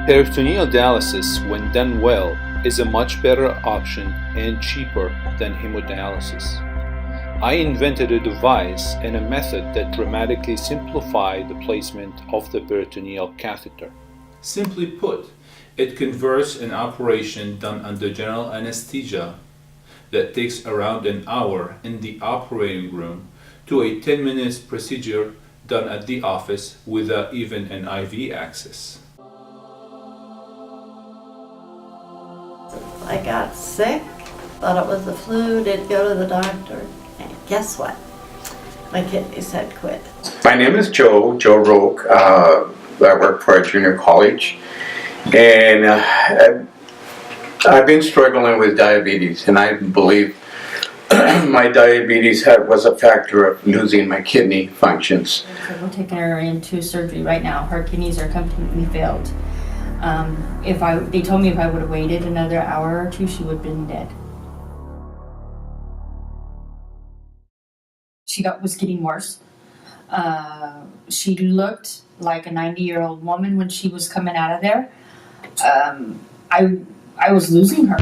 Peritoneal dialysis, when done well, is a much better option and cheaper than hemodialysis. I invented a device and a method that dramatically simplified the placement of the peritoneal catheter. Simply put, it converts an operation done under general anesthesia that takes around an hour in the operating room to a 10 minutes procedure done at the office without even an IV access. I got sick, thought it was the flu, didn't go to the doctor. And guess what? My kidneys had quit. My name is Joe Roque. I work for a junior college. And I've been struggling with diabetes, and I believe my diabetes was a factor of losing my kidney functions. So we're taking her into surgery right now. Her kidneys are completely failed. They told me if I would have waited another hour or two, she would have been dead. She was getting worse. She looked like a 90-year-old woman when she was coming out of there. I was losing her.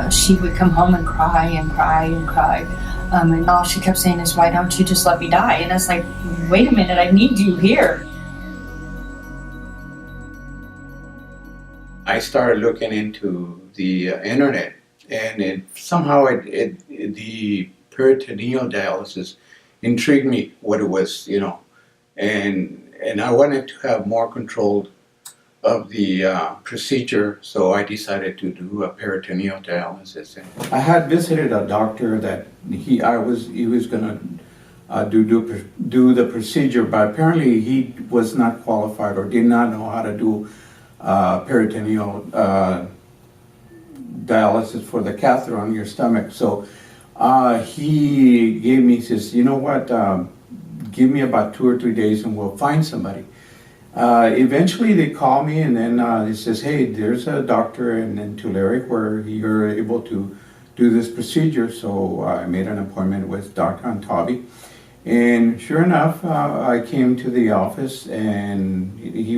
She would come home and cry and cry and cry. And all she kept saying is, "Why don't you just let me die?" And I was like, "Wait a minute, I need you here." I started looking into the internet, and the peritoneal dialysis intrigued me, what it was, and I wanted to have more control of the procedure, so I decided to do a peritoneal dialysis. I had visited a doctor that he was going to do the procedure, but apparently he was not qualified or did not know how to do peritoneal dialysis for the catheter on your stomach. So he says, "You know what, give me about 2 or 3 days and we'll find somebody." Eventually they call me, and then he says, "Hey, there's a doctor in Tulare where you're able to do this procedure." So I made an appointment with Dr. Entabi, and sure enough, I came to the office, and he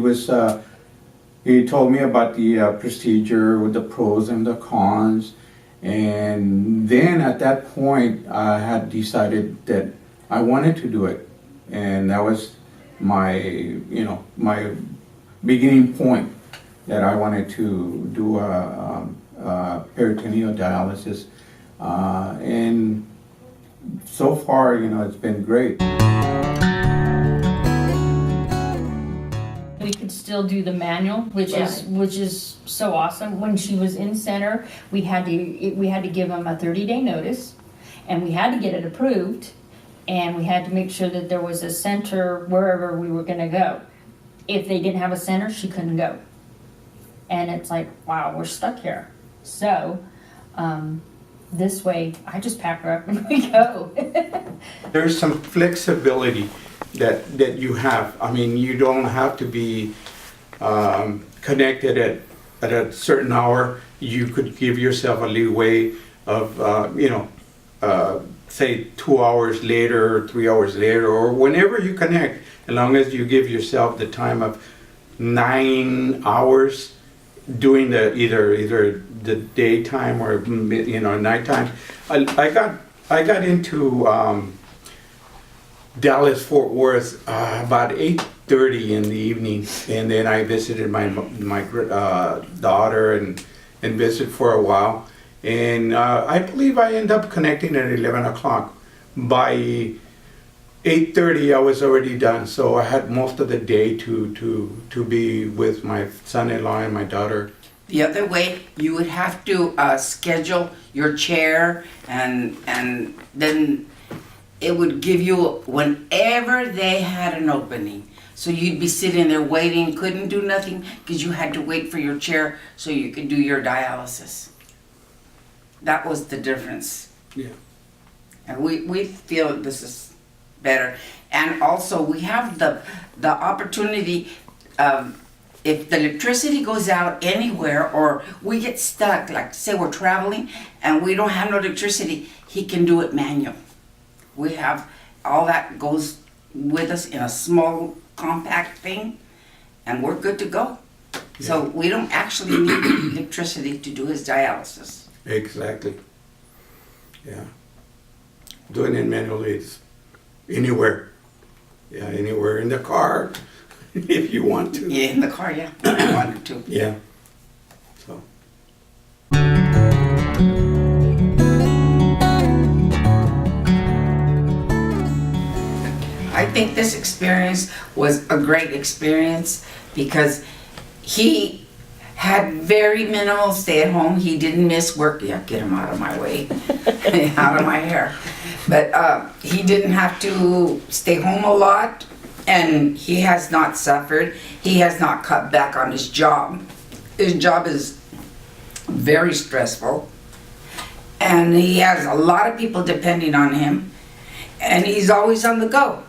told me about the procedure with the pros and the cons. And then at that point, I had decided that I wanted to do it, and that was my beginning point, that I wanted to do a peritoneal dialysis, and so far, it's been great. We could still do the manual, which is so awesome. When she was in center, we had to give them a 30-day notice, and we had to get it approved, and we had to make sure that there was a center wherever we were going to go. If they didn't have a center, she couldn't go. And it's like, wow, we're stuck here. So this way, I just pack her up and we go. There's some flexibility that you have. I mean, you don't have to be connected at a certain hour. You could give yourself a leeway of, say 2 hours later or 3 hours later, or whenever you connect, as long as you give yourself the time of 9 hours doing either the daytime or nighttime. I got into Dallas Fort Worth about 8:30 in the evening, and then I visited my daughter and visited for a while, and I believe I ended up connecting at 11 o'clock. By 8:30 I was already done, so I had most of the day to be with my son-in-law and my daughter. The other way, you would have to schedule your chair, and then it would give you whenever they had an opening. So you'd be sitting there waiting, couldn't do nothing because you had to wait for your chair so you could do your dialysis. That was the difference. Yeah. And we feel this is better. And also we have the opportunity of, if the electricity goes out anywhere or we get stuck, like say we're traveling and we don't have no electricity, he can do it manual. We have all that goes with us in a small compact thing, and we're good to go. So we don't actually need electricity to do his dialysis. Exactly. Yeah. Doing it manually is anywhere. Yeah, anywhere in the car if you want to. Yeah, in the car, yeah. I wanted to. Yeah. So. I think this experience was a great experience because he had very minimal stay at home. He didn't miss work. Yeah, get him out of my way, out of my hair. But he didn't have to stay home a lot, and he has not suffered. He has not cut back on his job. His job is very stressful, and he has a lot of people depending on him, and he's always on the go.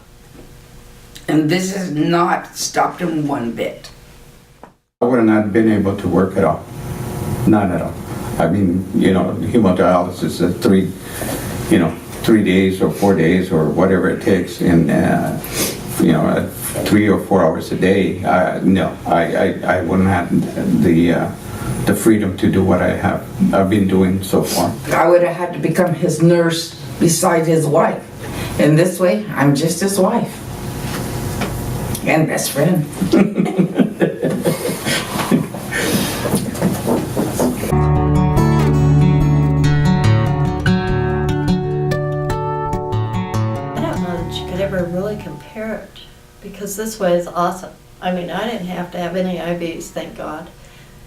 And this has not stopped him one bit. I would have not been able to work at all. Not at all. I mean, you know, hemodialysis is 3 days or 4 days or whatever it takes, and 3 or 4 hours a day. No, I wouldn't have the freedom to do what I've been doing so far. I would have had to become his nurse beside his wife. And this way, I'm just his wife. And best friend. Ever really compare it, because this way is awesome. I mean, I didn't have to have any IVs, thank God,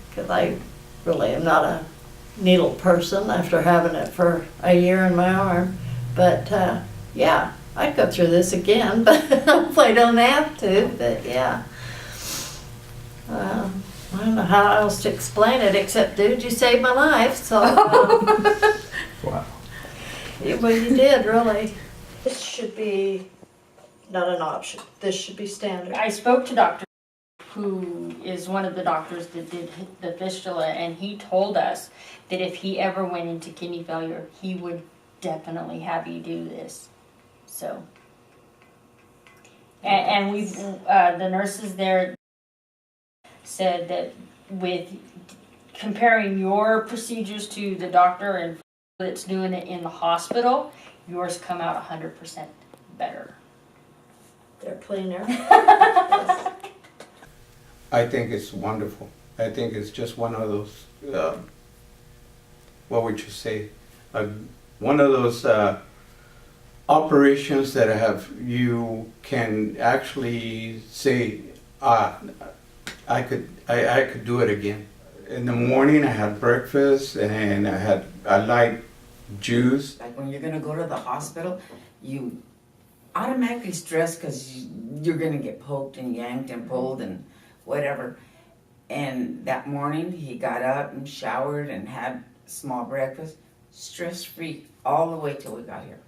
because I really am not a needle person after having it for a year in my arm. But yeah, I'd go through this again, but hopefully I don't have to. But yeah, I don't know how else to explain it except, dude, you saved my life. So Wow. well, you did really. This should be not an option. This should be standard. I spoke to Dr. who is one of the doctors that did the fistula, and he told us that if he ever went into kidney failure, he would definitely have you do this. So, and we, the nurses there said that with comparing your procedures to the doctor and that's doing it in the hospital, yours come out 100% better. They're cleaner. I think it's wonderful. I think it's just one of those, what would you say? One of those operations that you can actually say, I could do it again. In the morning I had breakfast and I had a light juice. Like when you're gonna go to the hospital, you automatically stress because you're gonna get poked and yanked and pulled and whatever. And that morning he got up and showered and had small breakfast, stress-free all the way till we got here.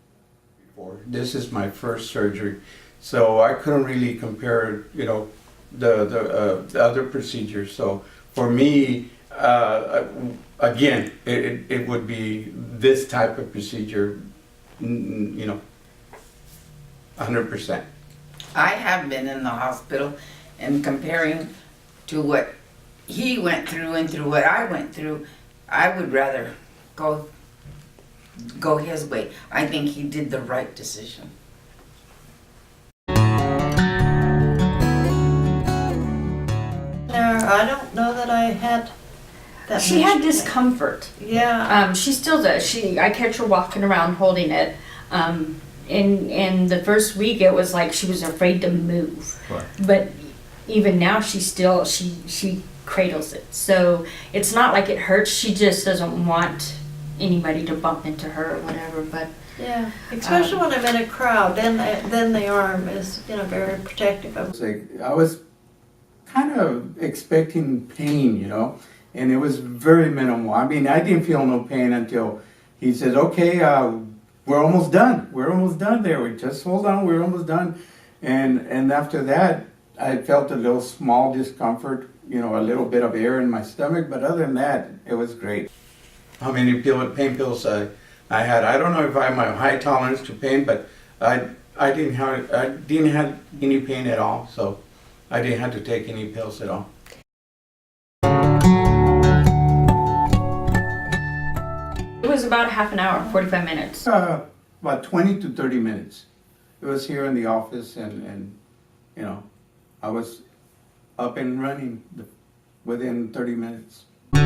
This is my first surgery, so I couldn't really compare, the other procedures. So for me, again, it would be this type of procedure, 100%. I have been in the hospital, and comparing to what he went through and through what I went through, I would rather go his way. I think he did the right decision. I don't know that I had that She much had pain. discomfort. Yeah. She still does. I catch her walking around holding it. In the first week, it was like she was afraid to move. Right. But even now, she cradles it. So it's not like it hurts. She just doesn't want anybody to bump into her or whatever. But Yeah, especially when I'm in a crowd, then the arm is, very protective of. I was kind of expecting pain, and it was very minimal. I mean, I didn't feel no pain until he said, okay, we're almost done. We're almost done there. We just hold on, we're almost done. And after that, I felt a little small discomfort, a little bit of air in my stomach, but other than that, it was great. How many pain pills I had? I don't know if I have my high tolerance to pain, but I didn't have any pain at all, so I didn't have to take any pills at all. about a half an hour, 45 minutes. About 20 to 30 minutes. It was here in the office and you know, I was up and running within 30 minutes. Well,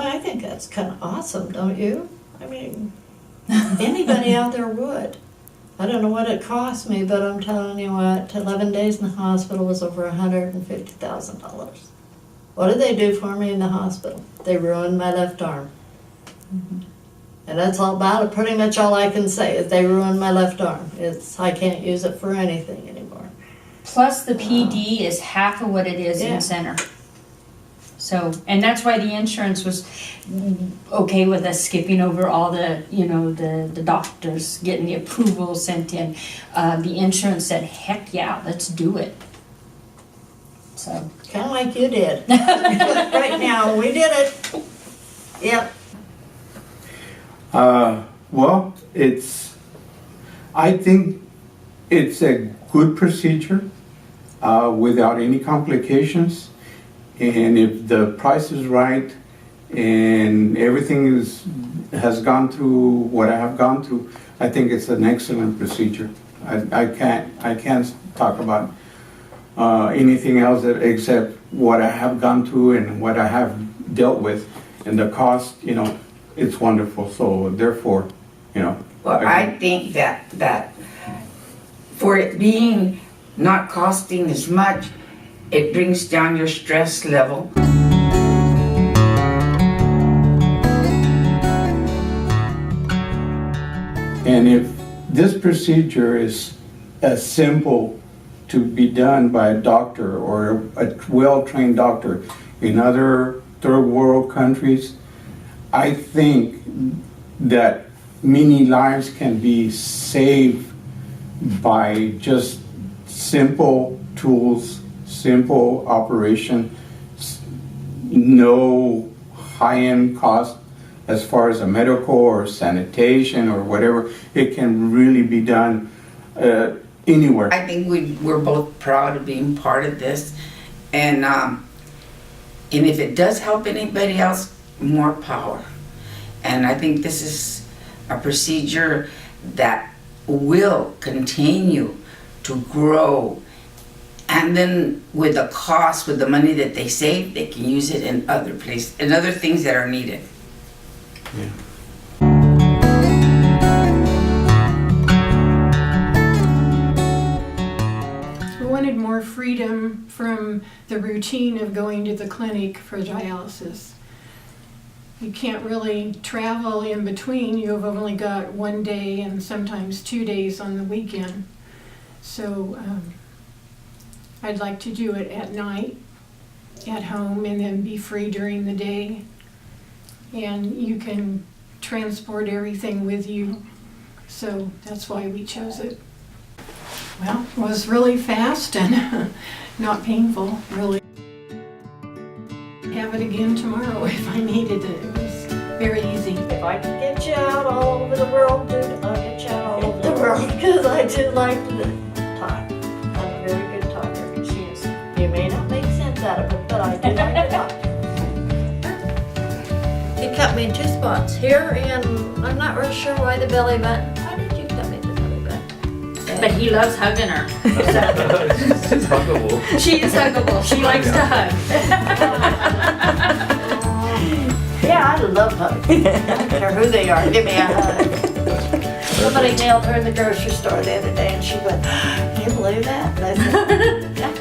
I think that's kind of awesome, don't you? I mean, anybody out there would. I don't know what it cost me, but I'm telling you what, 11 days in the hospital was over $150,000. What did they do for me in the hospital? They ruined my left arm. And that's all about it. Pretty much all I can say is they ruined my left arm. I can't use it for anything anymore. Plus the PD is half of what it is in center. So, and that's why the insurance was okay with us skipping over all the, you know, the doctors getting the approval sent in. The insurance said, heck yeah, let's do it. So. Kind of like you did. Right now, we did it. Yep. Well, I think it's a good procedure without any complications. And if the price is right and everything has gone through what I have gone through, I think it's an excellent procedure. I can't talk about anything else except what I have gone through and what I have dealt with, and the cost, you know, it's wonderful. So therefore, you know. Well, I think that for it being not costing as much, it brings down your stress level. And if this procedure is as simple to be done by a doctor or a well-trained doctor in other third world countries, I think that many lives can be saved by just simple tools, simple operation, no high-end cost as far as a medical or sanitation or whatever. It can really be done anywhere. I think we're both proud of being part of this, and if it does help anybody else, more power. And I think this is a procedure that will continue to grow. And then with the cost, with the money that they save, they can use it in other places, in other things that are needed. Yeah. We wanted more freedom from the routine of going to the clinic for dialysis. You can't really travel in between. You've only got 1 day and sometimes 2 days on the weekend. So I'd like to do it at night, at home, and then be free during the day. And you can transport everything with you. So that's why we chose it. Well, it was really fast and not painful, really. Have it again tomorrow if I needed it. It was very easy. If I could get you out all over the world, dude, I'll get you out all over the world, because I do like to talk. I'm a very good talker. She is. You may not make sense out of it, but I do like to talk. He cut me in 2 spots, here, and I'm not real sure why the belly button. Why did you cut me the belly button? But he loves hugging her. She's huggable. She is huggable. She likes to hug. Yeah, I love hugs. I don't care who they are, give me a hug. Somebody nailed her in the grocery store the other day, and she went, "Can you believe that?" And I said, "Yeah."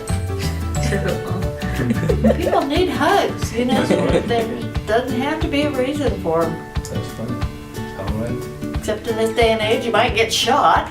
People need hugs, you know. There doesn't have to be a reason for them. That's funny. All right. Except in this day and age, you might get shot.